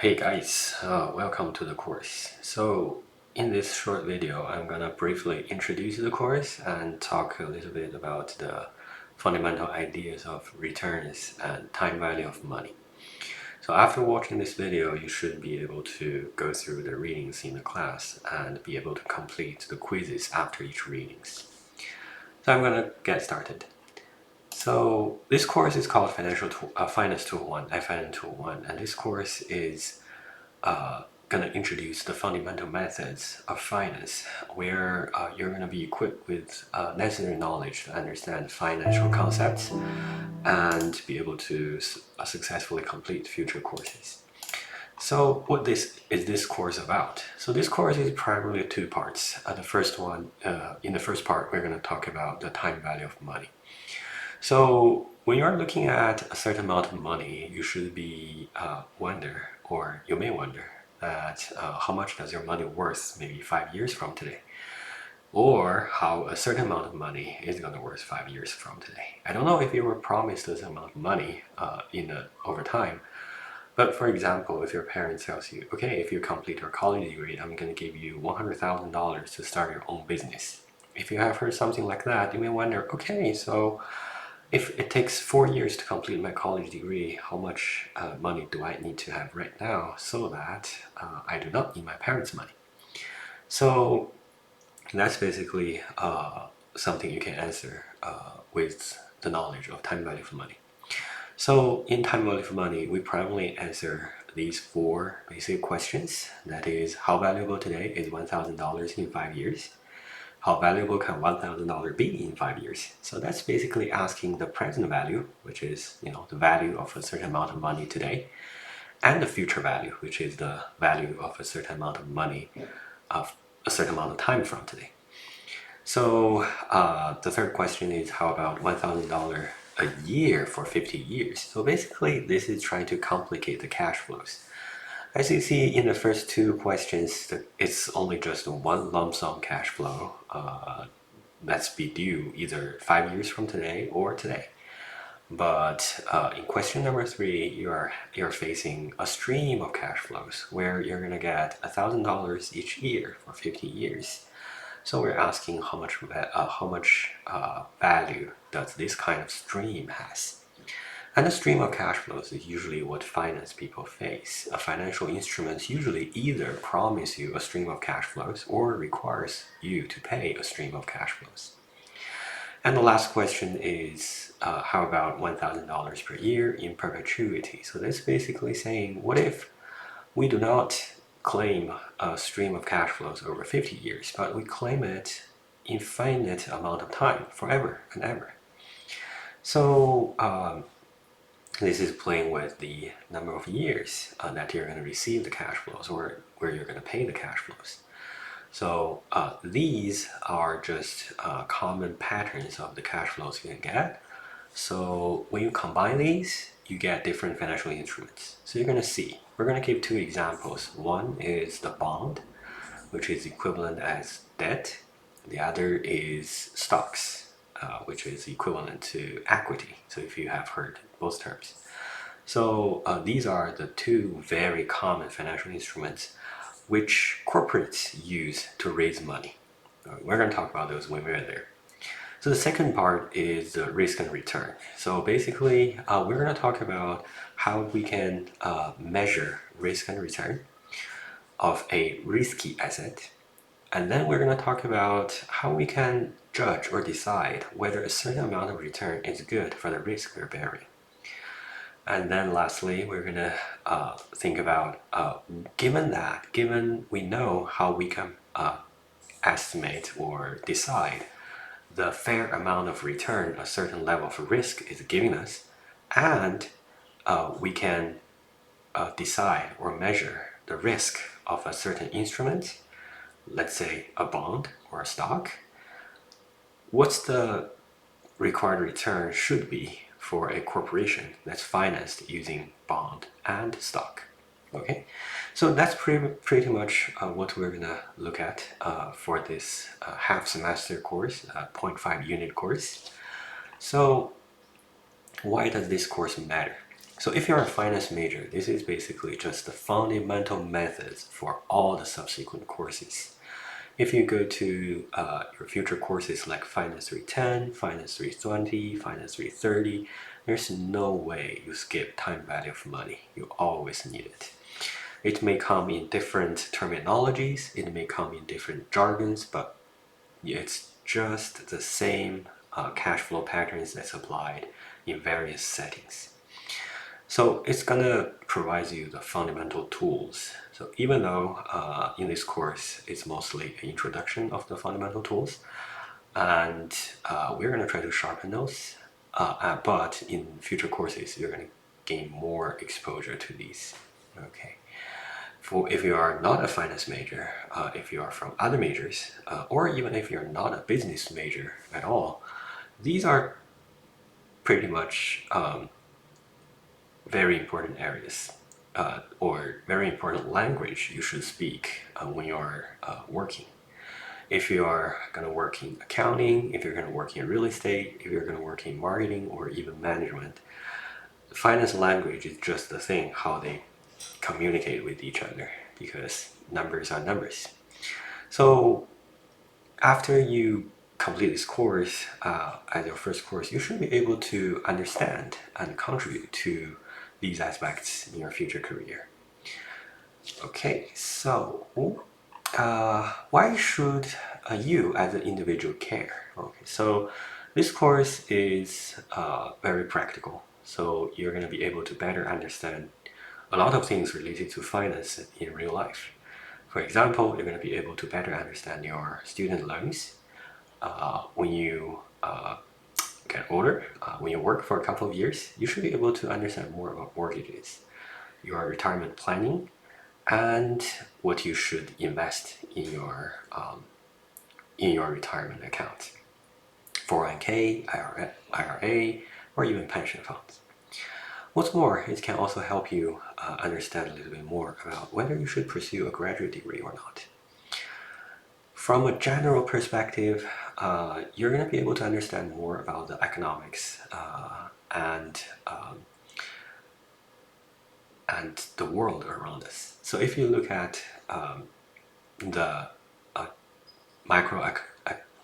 Hey guys, welcome to the course. So in this short video, I'm gonna briefly introduce the course and talk a little bit about the fundamental ideas of returns and time value of money. So after watching this video, you should be able to go through the readings in the class and be able to complete the quizzes after each readings. So I'm gonna get started. So this course is called Finance Tool 1, FN Tool 1, and this course is going to introduce the fundamental methods of finance, where you're going to be equipped with necessary knowledge to understand financial concepts and be able to successfully complete future courses. So what is this course about? So this course is primarily two parts. In the first part, we're going to talk about the time value of money. So when you're looking at a certain amount of money, you should be you may wonder that how much does your money worth maybe 5 years from today, or how a certain amount of money is going to worth 5 years from today. I don't know if you were promised this amount of money over time, but for example, if your parents tells you, okay, if you complete your college degree, I'm going to give you $100,000 to start your own business. If you have heard something like that, you may wonder, okay, so if it takes 4 years to complete my college degree, how much money do I need to have right now so that I do not need my parents' money? So that's basically something you can answer with the knowledge of time value for money. So in time value for money, we primarily answer these four basic questions. That is, how valuable today is $1,000 in 5 years? How valuable can $1,000 be in 5 years? So that's basically asking the present value, which is the value of a certain amount of money today, and the future value, which is the value of a certain amount of money of a certain amount of time from today. So the third question is, how about $1,000 a year for 50 years? So basically, this is trying to complicate the cash flows. As you see in the first two questions, it's only just one lump sum cash flow that's be due either 5 years from today or today. But in question number three, you're facing a stream of cash flows where you're gonna get $1,000 each year for 50 years. So we're asking how much value does this kind of stream has? And the stream of cash flows is usually what finance people face. A financial instrument usually either promise you a stream of cash flows or requires you to pay a stream of cash flows. And the last question is, how about $1,000 per year in perpetuity? So that's basically saying, what if we do not claim a stream of cash flows over 50 years, but we claim it infinite amount of time, forever and ever? So this is playing with the number of years that you're going to receive the cash flows, or where you're going to pay the cash flows. So these are just common patterns of the cash flows you can get. So when you combine these, you get different financial instruments. So you're going to see, we're going to give two examples. One is the bond, which is equivalent as debt. The other is stocks, which is equivalent to equity. So if you have heard both terms. So these are the two very common financial instruments which corporates use to raise money. We're going to talk about those when we're there. So the second part is the risk and return. So basically, we're going to talk about how we can measure risk and return of a risky asset. And then we're going to talk about how we can judge or decide whether a certain amount of return is good for the risk we're bearing. And then lastly, we're going to think about, given we know how we can estimate or decide the fair amount of return a certain level of risk is giving us, and we can decide or measure the risk of a certain instrument, let's say a bond or a stock, what's the required return should be for a corporation that's financed using bond and stock. Okay, so that's pretty much what we're gonna look at for this half semester course, 0.5 unit course. So why does this course matter? So if you're a finance major, this is basically just the fundamental methods for all the subsequent courses. If you go to your future courses like Finance 310, Finance 320, Finance 330, there's no way you skip time value of money. You always need it. It may come in different terminologies, it may come in different jargons, but it's just the same cash flow patterns that's applied in various settings. So it's gonna provide you the fundamental tools. So even though in this course it's mostly an introduction of the fundamental tools, and we're gonna try to sharpen those, but in future courses you're gonna gain more exposure to these. Okay. For if you are not a finance major, if you are from other majors, or even if you're not a business major at all, these are pretty much very important areas or very important language you should speak when you are working. If you are going to work in accounting, if you're going to work in real estate, if you're going to work in marketing or even management, the finance language is just the thing how they communicate with each other, because numbers are numbers. So after you complete this course as your first course, you should be able to understand and contribute to these aspects in your future career. Okay, so why should you as an individual care? Okay, so this course is very practical, so you're going to be able to better understand a lot of things related to finance in real life. For example, you're going to be able to better understand your student loans when you get older, when you work for a couple of years. You should be able to understand more about mortgages, your retirement planning, and what you should invest in your retirement account, 401k, IRA, or even pension funds. What's more, it can also help you understand a little bit more about whether you should pursue a graduate degree or not. From a general perspective, you're going to be able to understand more about the economics and the world around us. So if you look at the micro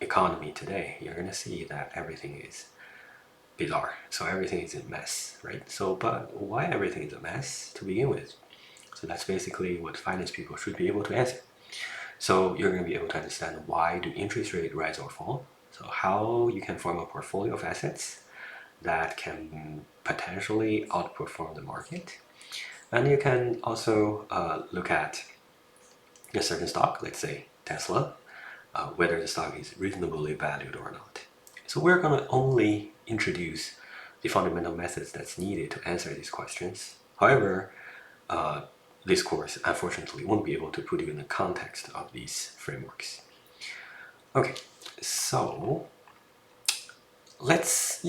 economy today, you're going to see that everything is bizarre. So everything is a mess, right? So, but why everything is a mess to begin with? So that's basically what finance people should be able to answer. So you're going to be able to understand why do interest rates rise or fall. So how you can form a portfolio of assets that can potentially outperform the market. And you can also look at a certain stock, let's say Tesla, whether the stock is reasonably valued or not. So we're going to only introduce the fundamental methods that's needed to answer these questions. However, this course unfortunately won't be able to put you in the context of these frameworks. Okay, so let's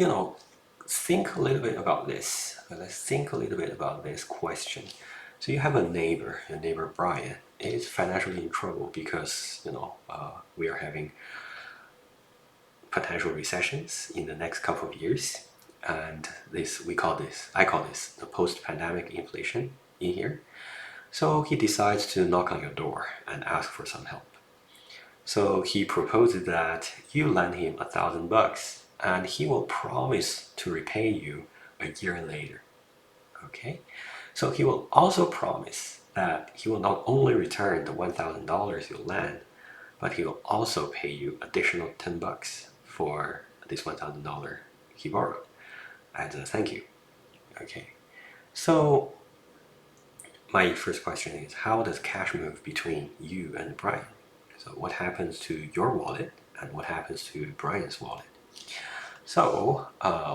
think a little bit about this. Let's think a little bit about this question. So you have a neighbor, your neighbor Brian is financially in trouble because we are having potential recessions in the next couple of years, and I call this the post-pandemic inflation in here. So he decides to knock on your door and ask for some help. So he proposes that you lend him $1,000 and he will promise to repay you a year later. Okay? So he will also promise that he will not only return the $1,000 you lend, but he will also pay you additional $10 for this $1,000 he borrowed as a thank you. Okay? So my first question is, how does cash move between you and Brian? So what happens to your wallet and what happens to Brian's wallet? So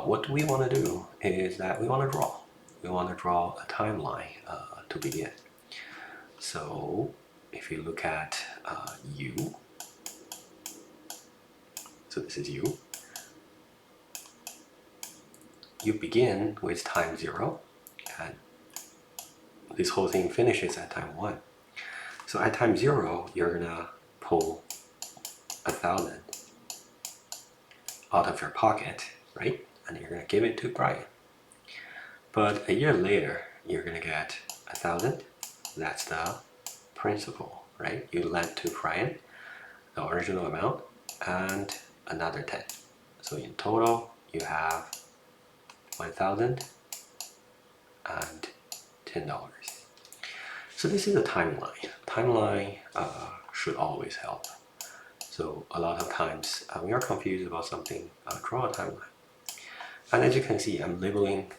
what we want to do is that we want to draw. We want to draw a timeline to begin. So if you look at you, so this is you. You begin with time 0, and this whole thing finishes at time 1. So at time 0, you're gonna pull 1,000 out of your pocket, right? And you're gonna give it to Brian. But a year later, you're gonna get 1,000. That's the principal, right? You lent to Brian the original amount and another 10. So in total, you have 1,000 and $10. So this is a timeline. Timeline should always help. So a lot of times we are confused about something, draw a timeline. And as you can see, I'm labeling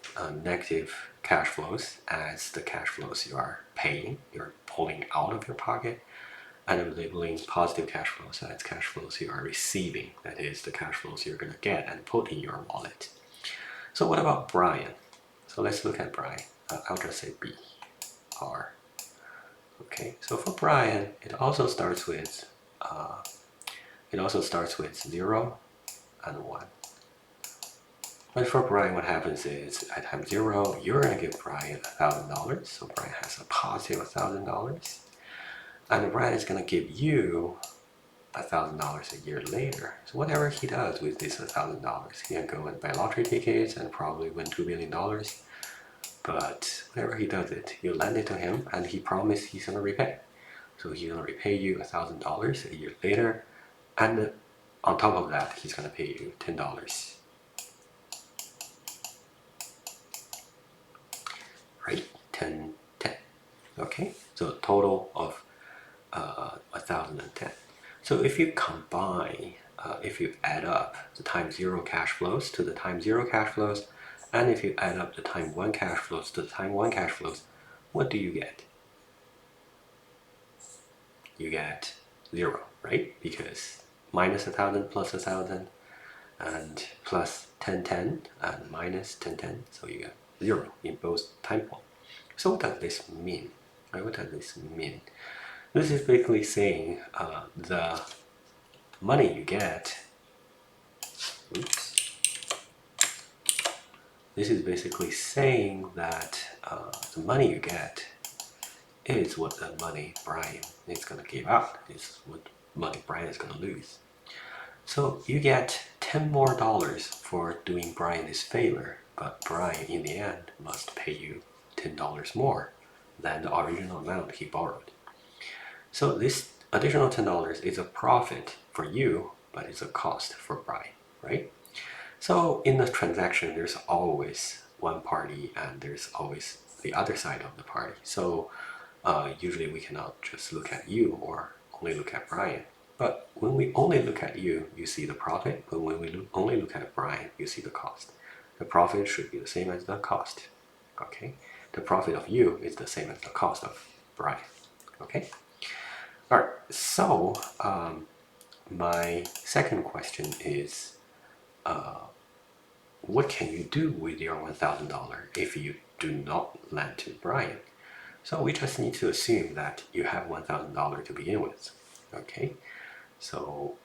negative cash flows as the cash flows you are paying, you're pulling out of your pocket. And I'm labeling positive cash flows as cash flows you are receiving, that is the cash flows you're going to get and put in your wallet. So what about Brian? So let's look at Brian. I'll just say B, R. Okay, so for Brian, it also starts with 0 and 1. But for Brian, what happens is at time 0, you're going to give Brian $1,000. So Brian has a positive $1,000. And Brian is going to give you $1,000 a year later. So whatever he does with this $1,000, he can go and buy lottery tickets and probably win $2 billion. But whenever he does it, you lend it to him and he promised he's going to repay. So he's going to repay you $1,000 a year later. And on top of that, he's going to pay you $10. Right? 10, 10. Okay? So a total of 1,010. So if you combine, if you add up the time 0 cash flows to the time 0 cash flows, and if you add up the time 1 cash flows to the time 1 cash flows, what do you get? You get 0, right? Because minus 1,000 plus 1,000 and plus 1010 and minus 1010, so you get 0 in both time points. So what does this mean? Right? What does this mean? This is basically saying the money you get, this is basically saying that the money you get is what the money Brian is going to give out, is what money Brian is going to lose. So you get $10 more for doing Brian this favor, but Brian in the end must pay you $10 more than the original amount he borrowed. So this additional $10 is a profit for you, but it's a cost for Brian, right? So in the transaction, there's always one party and there's always the other side of the party. So usually we cannot just look at you or only look at Brian. But when we only look at you, you see the profit. But when we only look at Brian, you see the cost. The profit should be the same as the cost. Okay? The profit of you is the same as the cost of Brian. Okay? All right. So my second question is, what can you do with your $1,000 if you do not lend to Brian? So we just need to assume that you have $1,000 to begin with. Okay? So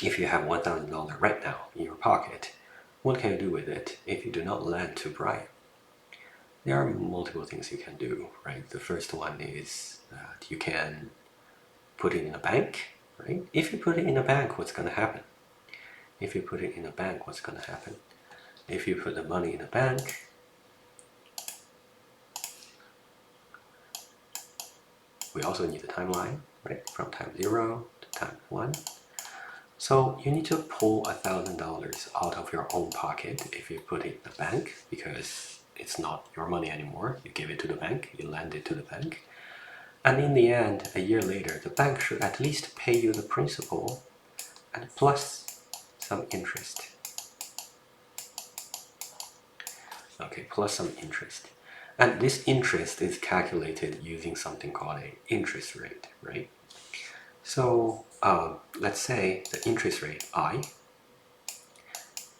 if you have $1,000 right now in your pocket, what can you do with it if you do not lend to Brian? There are multiple things you can do, right? The first one is that you can put it in a bank, right? If you put it in a bank, what's going to happen? If you put it in a bank, what's going to happen? If you put the money in a bank, we also need the timeline, right? From time 0 to time 1. So you need to pull $1,000 out of your own pocket if you put it in the bank, because it's not your money anymore. You give it to the bank, you lend it to the bank. And in the end, a year later, the bank should at least pay you the principal and plus some interest. Okay, plus some interest. And this interest is calculated using something called an interest rate, right? So let's say the interest rate I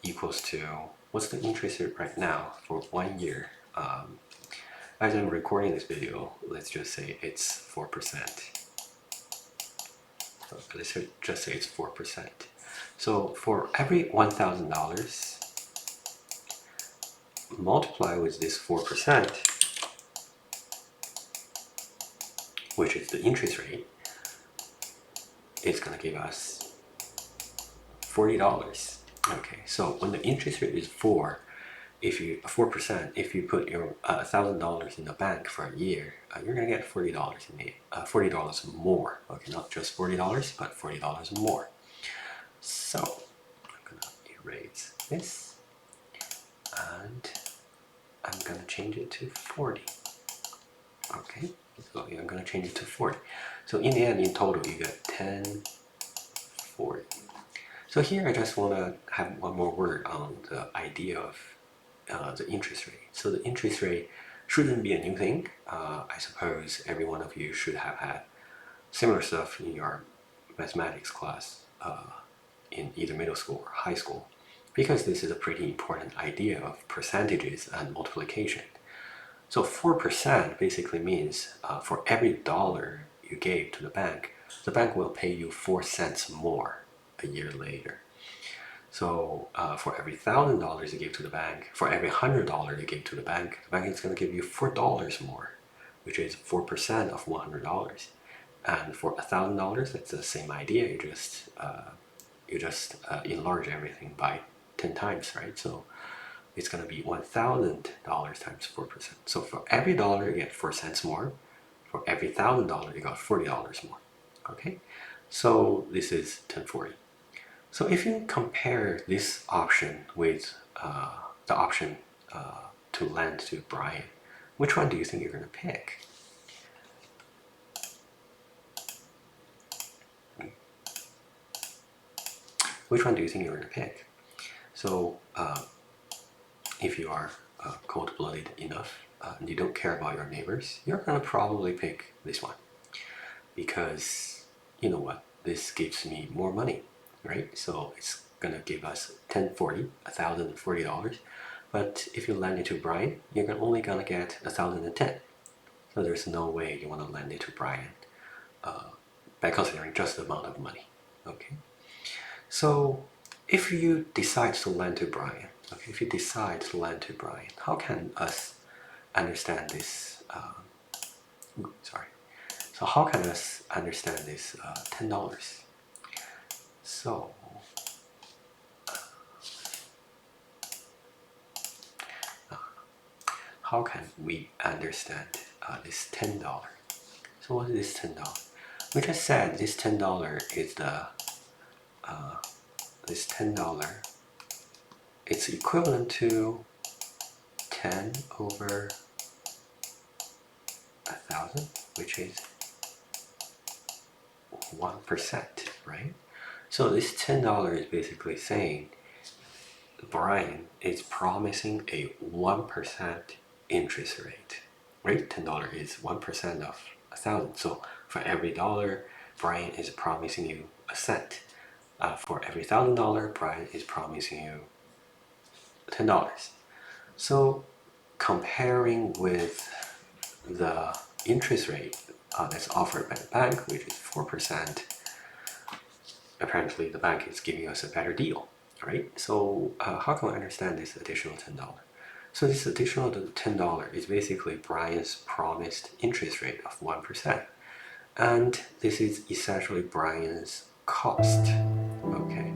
equals to, what's the interest rate right now for 1 year? As I'm recording this video, let's just say it's 4%. So let's just say it's 4%. So for every $1,000, multiply with this 4%, which is the interest rate, it's going to give us $40. Okay, so when the interest rate is 4, if you 4%, if you put your $1,000 in the bank for a year, you're gonna get $40 in the $40 more. Okay, not just $40, but $40 more. So I'm gonna erase this, and I'm gonna change it to 40. Okay, so I'm gonna change it to 40. So in the end, in total, you get 10, 40. So here I just want to have one more word on the idea of the interest rate. So the interest rate shouldn't be a new thing. I suppose every one of you should have had similar stuff in your mathematics class in either middle school or high school, because this is a pretty important idea of percentages and multiplication. So 4% basically means for every dollar you gave to the bank will pay you 4 cents more a year later. So for every $1,000 you give to the bank, for every $100 you give to the bank is going to give you $4 more, which is 4% of $100. And for $1,000, it's the same idea. You just enlarge everything by 10 times, right? So it's going to be $1,000 times 4%. So for every dollar you get 4 cents more. For every $1,000 you got $40 more. Okay, so this is 1040. So if you compare this option with the option to lend to Brian, which one do you think you're going to pick? Which one do you think you're going to pick? So if you are cold-blooded enough and you don't care about your neighbors, you're going to probably pick this one, because you know what? This gives me more money, right? So it's going to give us $1,040. But if you lend it to Brian, you're only going to get 1,010. So there's no way you want to lend it to Brian by considering just the amount of money. Okay. So if you decide to lend to Brian, how can us understand this? So how can us understand this $10? So how can we understand this $10? So what is this $10? We just said this $10 is this $10. It's equivalent to 10 over 1,000, which is 1%, right? So this $10 is basically saying Brian is promising a 1% interest rate, right? $10 is 1% of 1,000. So for every dollar, Brian is promising you a cent. For every $1,000, Brian is promising you $10. So comparing with the interest rate that's offered by the bank, which is 4%, apparently the bank is giving us a better deal, right? So how can we understand this additional $10? So this additional $10 is basically Brian's promised interest rate of 1%. And this is essentially Brian's cost. Okay,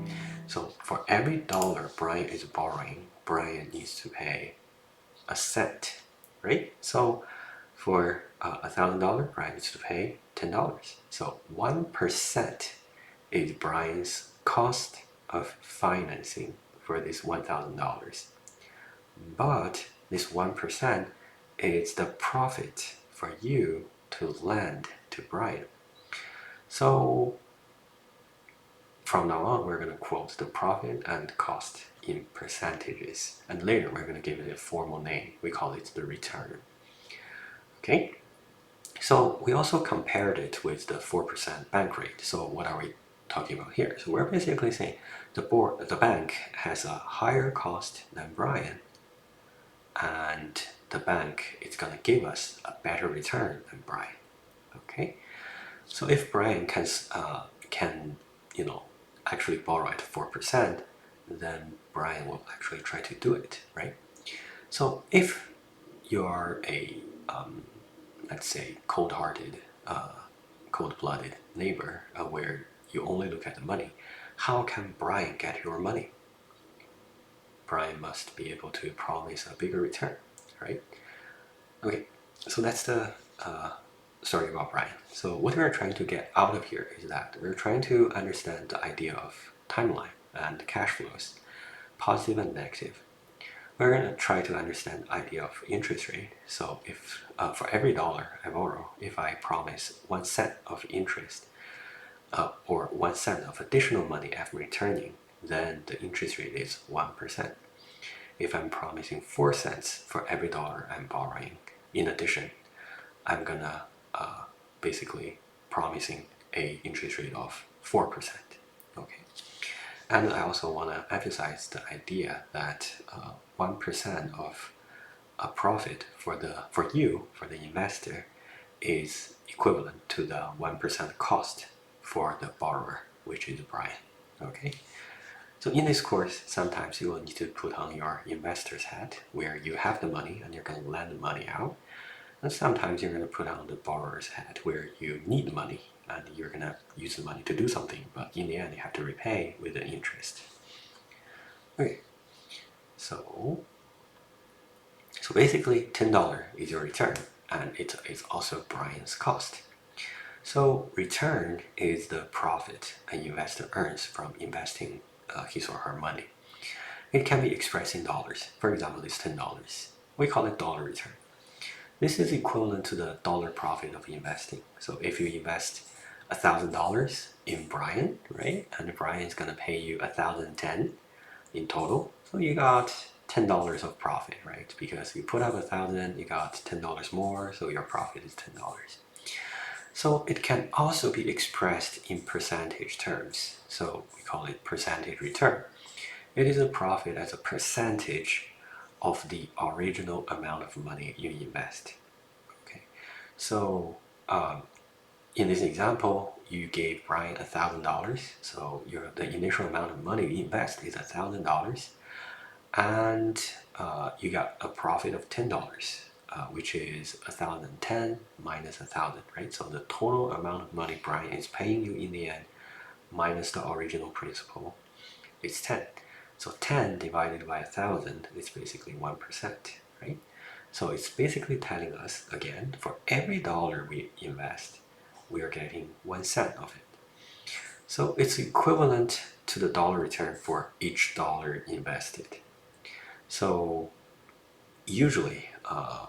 so for every dollar Brian is borrowing, Brian needs to pay a cent, right? So for $1,000, Brian needs to pay $10. So 1% is Brian's cost of financing for this $1,000. But this 1% is the profit for you to lend to Brian. So from now on, we're going to quote the profit and cost in percentages. And later, we're going to give it a formal name. We call it the return. Okay? So we also compared it with the 4% bank rate. So what are we talking about here? So we're basically saying the bank has a higher cost than Brian, and the bank is going to give us a better return than Brian. Okay? So if Brian can actually borrow at 4%, then Brian will actually try to do it, right? So if you're a let's say cold-hearted, cold-blooded neighbor where you only look at the money, how can Brian get your money? Brian must be able to promise a bigger return, right? Okay, so that's the story about Brian. So what we're trying to get out of here is that we're trying to understand the idea of timeline and cash flows, positive and negative. We're going to try to understand the idea of interest rate. So if for every dollar I borrow, if I promise 1 cent of interest or 1 cent of additional money after returning, then the interest rate is 1%. If I'm promising 4 cents for every dollar I'm borrowing, in addition, I'm gonna basically promising a interest rate of 4%. Okay, and I also want to emphasize the idea that 1% of a profit for the investor is equivalent to the 1% cost for the borrower, which is Brian. Okay, so in this course, sometimes you will need to put on your investor's hat, where you have the money and you're going to lend the money out. And sometimes you're going to put on the borrower's hat, where you need money and you're going to use the money to do something, but in the end you have to repay with the interest. Okay, so basically $10 is your return, and it's also Brian's cost. So return is the profit an investor earns from investing his or her money. It can be expressed in dollars. For example, it's $10. We call it dollar return. This is equivalent to the dollar profit of investing. So if you invest $1,000 in Brian, right, and Brian is going to pay you 1,010 in total, so you got $10 of profit, right? Because you put up 1,000, you got $10 more, so your profit is $10. So it can also be expressed in percentage terms. So we call it percentage return. It is a profit as a percentage of the original amount of money you invest. Okay, so in this example, you gave Brian $1,000. So the initial amount of money you invest is $1,000, and you got a profit of $10, which is 1,010 minus 1,000, right? So the total amount of money Brian is paying you in the end minus the original principal is 10. So 10 divided by 1,000 is basically 1%, right? So it's basically telling us, again, for every dollar we invest, we are getting 1 cent of it. So it's equivalent to the dollar return for each dollar invested. So usually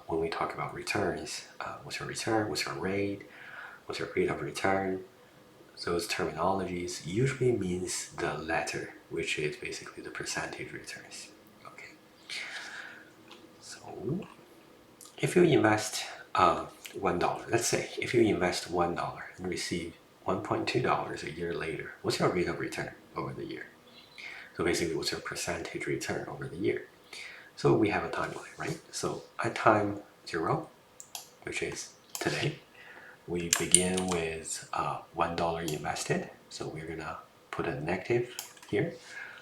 when we talk about returns, what's your return, what's your rate of return, those terminologies usually means the latter, which is basically the percentage returns. Okay, so if you invest $1, let's say if you invest $1 and receive $1.2 a year later, what's your rate of return over the year? So basically, what's your percentage return over the year? So we have a timeline, right? So at time 0, which is today, we begin with $1 invested. So we're gonna put a negative here.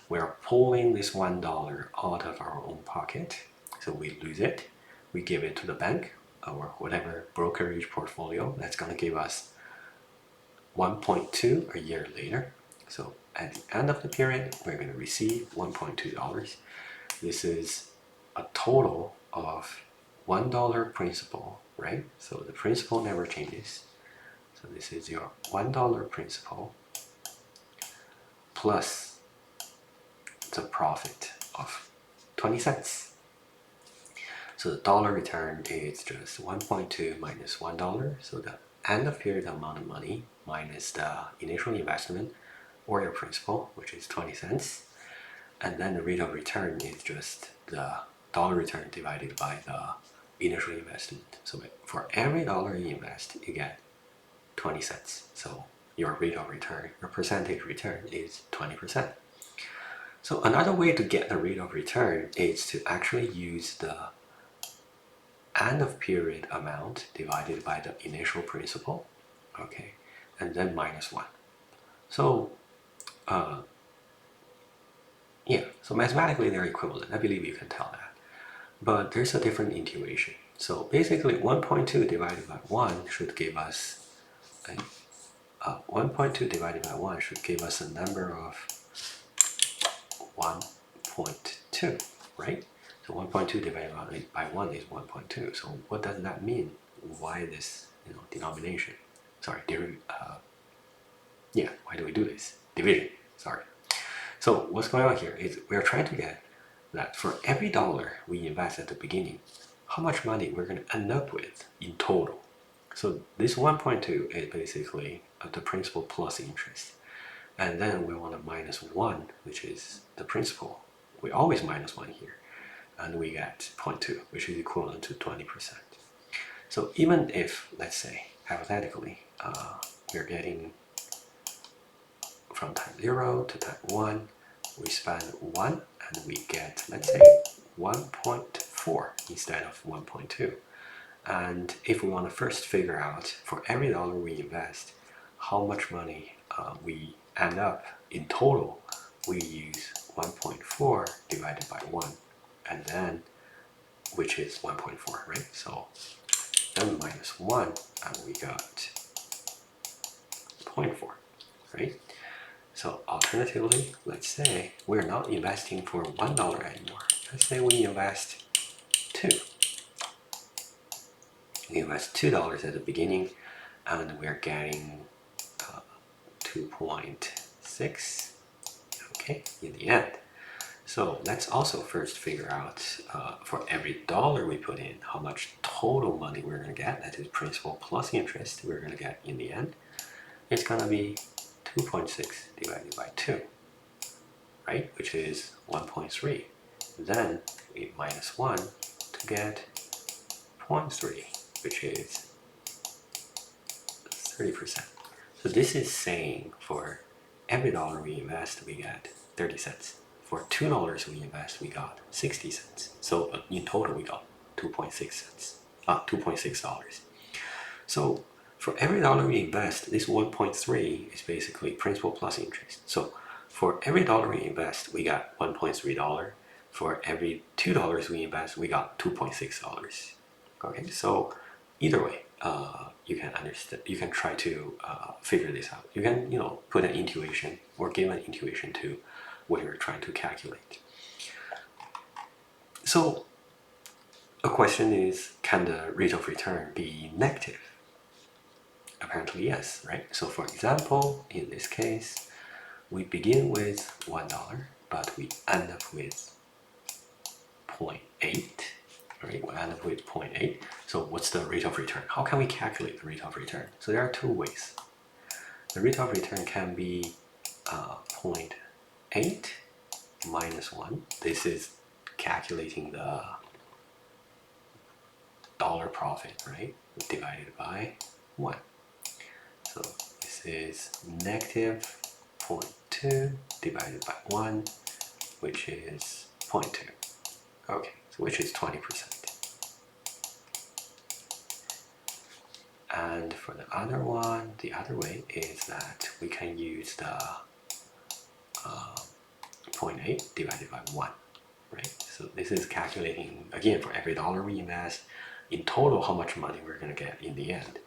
We're pulling this $1 out of our own pocket, so we lose it. We give it to the bank or whatever brokerage portfolio that's gonna give us 1.2 a year later. So at the end of the period, we're gonna receive $1.2. This is a total of $1 principal, right? So the principal never changes. So this is your $1 principal plus the profit of 20 cents. So the dollar return is just 1.2 minus $1. So the end of period amount of money minus the initial investment or your principal, which is 20 cents. And then the rate of return is just the dollar return divided by the initial investment. So for every dollar you invest, you get 20 cents. So your rate of return, your percentage return is 20%. So another way to get the rate of return is to actually use the end of period amount divided by the initial principal, okay, and then minus 1. So yeah, so mathematically they're equivalent. I believe you can tell that. But there's a different intuition. So basically 1.2 divided by 1 should give us 1.2 divided by 1 should give us a number of 1.2. 1.2, right? So 1.2 divided by 1 is 1.2. So what does that mean? Why this denomination? Sorry, why do we do this? Division, sorry. So what's going on here is we're trying to get that for every dollar we invest at the beginning, how much money we're going to end up with in total. So this 1.2 is basically the principal plus interest. And then we want to minus 1, which is the principal. We always minus 1 here. And we get 0.2, which is equivalent to 20%. So even if, let's say, hypothetically, we're getting from time 0 to time 1, we spend 1 and we get, let's say, 1.4 instead of 1.2. And if we want to first figure out for every dollar we invest, how much money we end up in total, we use 1.4 divided by 1, and then, which is 1.4, right? So then minus 1, and we got 0.4, right? So alternatively, let's say we're not investing for $1 anymore. Let's say we invest 2. We invest $2 at the beginning, and we're getting 2.6, okay, in the end. So let's also first figure out for every dollar we put in, how much total money we're going to get, that is principal plus interest, we're going to get in the end. It's going to be 2.6 divided by 2, right, which is 1.3. Then we minus 1 to get 0.3, which is 30%. So this is saying for every dollar we invest, we get 30 cents. For $2 we invest, we got 60 cents. So in total, we got 2.6 cents. $2.6. So for every dollar we invest, this 1.3 is basically principal plus interest. So for every dollar we invest, we got $1.3. For every $2 we invest, we got $2.6. Okay, so either way, you can understand. You can try to figure this out. You can, put an intuition or give an intuition to what you're trying to calculate. So a question is, can the rate of return be negative? Apparently yes, right? So for example, in this case, we begin with $1, but we end up with 0.8, right? We end up with 0.8. So what's the rate of return? How can we calculate the rate of return? So there are two ways. The rate of return can be 0.8 minus 1. This is calculating the dollar profit, right? Divided by 1. So this is negative 0.2 divided by 1, which is 0.2. Okay, so which is 20%. And for the other one, the other way is that we can use the 0.8 divided by 1, right? So this is calculating, again, for every dollar we invest, in total how much money we're going to get in the end.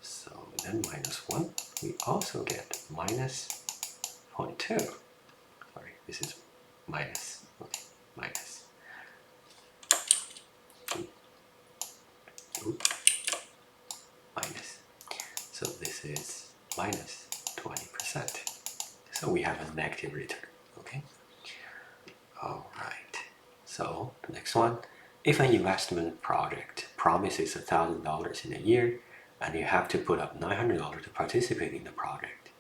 So then minus 1, we also get minus 0.2. Sorry, this is minus, okay, minus. Minus. So this is minus 20%. So we have a negative return, okay? All right. So the next one, if an investment project promises $1,000 in a year, and you have to put up $900 to participate in the project.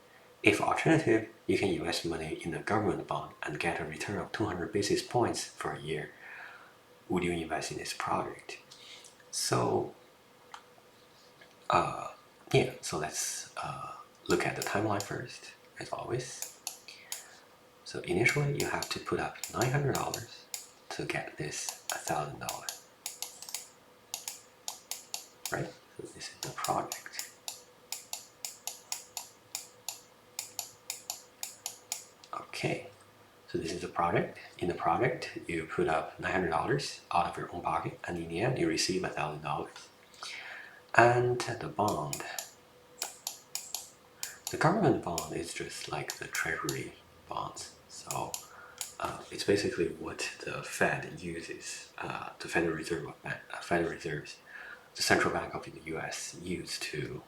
If alternative, you can invest money in a government bond and get a return of 200 basis points for a year. Would you invest in this project? So, so let's look at the timeline first, as always. So initially, you have to put up $900 to get this $1,000, right? So this is the project. Okay, so this is the product. In the product, you put up $900 out of your own pocket, and in the end, you receive $1,000. And the bond. The government bond is just like the treasury bonds. So it's basically what the Fed uses, the Federal Reserves, the central bank of the U.S. use to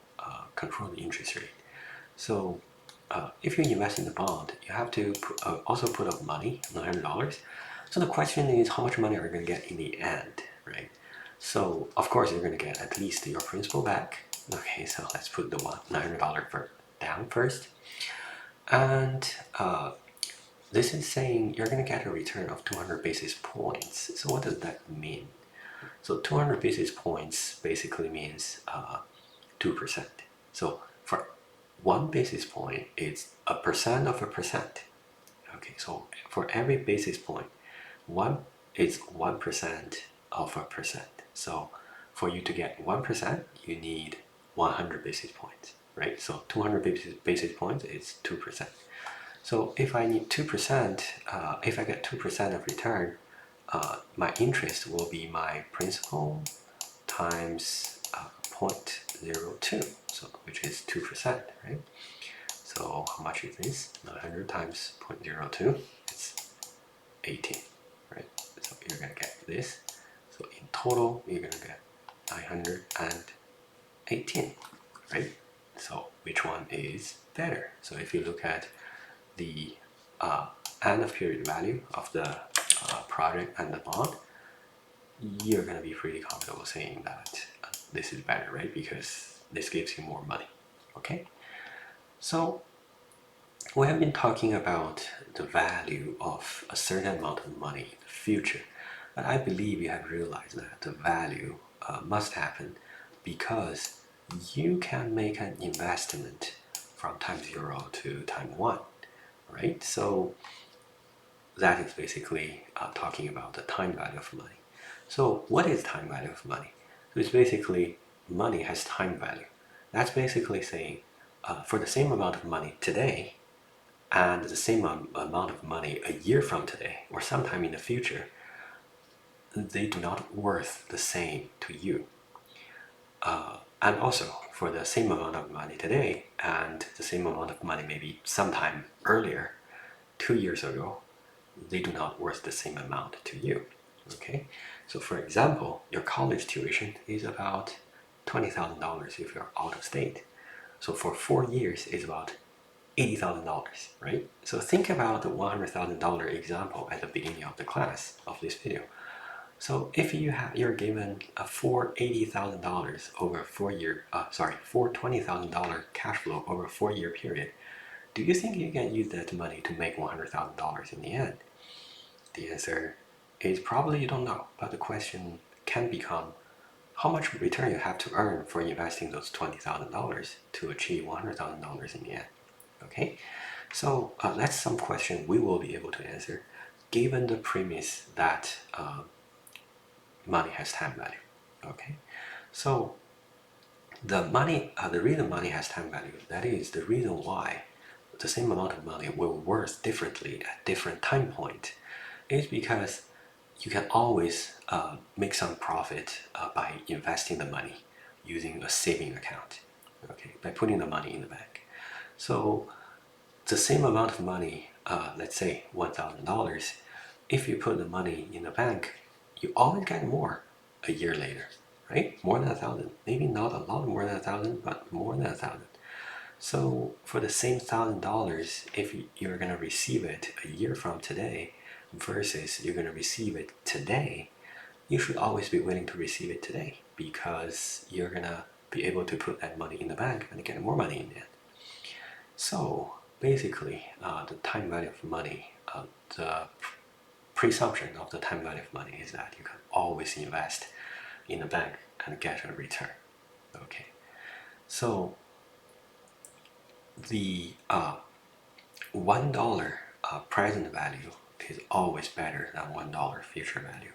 control the interest rate. So if you invest in the bond, you have to also put up money, $900. So the question is, how much money are you going to get in the end, right? So of course you're going to get at least your principal back. Okay, so let's put the $900 down first, and this is saying you're going to get a return of 200 basis points. So what does that mean? So 200 basis points basically means 2%. So for 1 basis point, it's a percent of a percent. Okay, so for every basis point, one is 1% of a percent. So for you to get 1%, you need 100 basis points, right? So 200 basis points is 2%. So if I need 2%, if I get 2% of return, my interest will be my principal times 0.02, so which is 2%, right? So how much is this? 900 times 0.02, it's 18, right? So you're gonna get this. So in total, you're gonna get 918, right? So which one is better? So if you look at the end of period value of the project and the bond, you're gonna be pretty comfortable saying that this is better, right? Because this gives you more money. Okay, so we have been talking about the value of a certain amount of money in the future, but I believe you have realized that the value must happen because you can make an investment from time 0 to time 1, right? So that is basically talking about the time value of money. So what is time value of money? So it's basically money has time value. That's basically saying for the same amount of money today and the same amount of money a year from today or sometime in the future, they do not worth the same to you. And also for the same amount of money today and the same amount of money maybe sometime earlier, 2 years ago, they do not worth the same amount to you. Okay, so for example, your college tuition is about $20,000 if you're out of state. So for 4 years, it's about $80,000, right? So think about the $100,000 example at the beginning of the class of this video. So if you're given a $80,000 over a 4 year, $20,000 cash flow over a 4 year period, do you think you can use that money to make $100,000 in the end? The answer is probably you don't know, but the question can become how much return you have to earn for investing those $20,000 to achieve $100,000 in the end. Okay, so that's some question we will be able to answer given the premise that money has time value. Okay, so the reason money has time value, that is the reason why the same amount of money will worth differently at different time point, is because you can always make some profit by investing the money using a saving account, okay, by putting the money in the bank. So the same amount of money, let's say $1,000, if you put the money in the bank, you always get more a year later, right? More than 1,000, maybe not a lot more than 1,000, but more than 1,000. So for the same $1,000, if you're gonna receive it a year from today versus you're gonna receive it today, you should always be willing to receive it today because you're gonna be able to put that money in the bank and get more money in it. So basically, the time value of money, the presumption of the time value of money is that you can always invest in a bank and get a return. Okay, so the $1 present value is always better than $1 future value,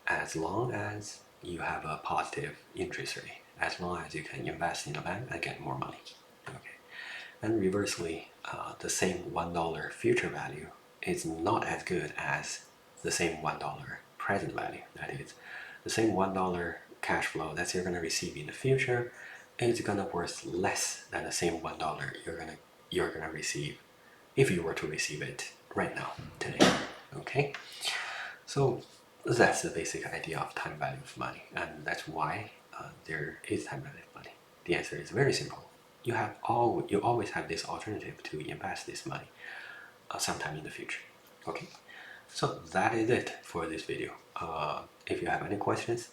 as long as you have a positive interest rate, as long as you can invest in a bank and get more money. Okay, and reversely, the same $1 future value is not as good as the same $1 present value. That is, the same $1 cash flow that you're going to receive in the future is going to worth less than the same $1 you're going to receive if you were to receive it right now, today. Okay, so that's the basic idea of time value of money, and that's why there is time value of money. The answer is very simple. You always have this alternative to invest this money sometime in the future. Okay, so that is it for this video. If you have any questions,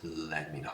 let me know.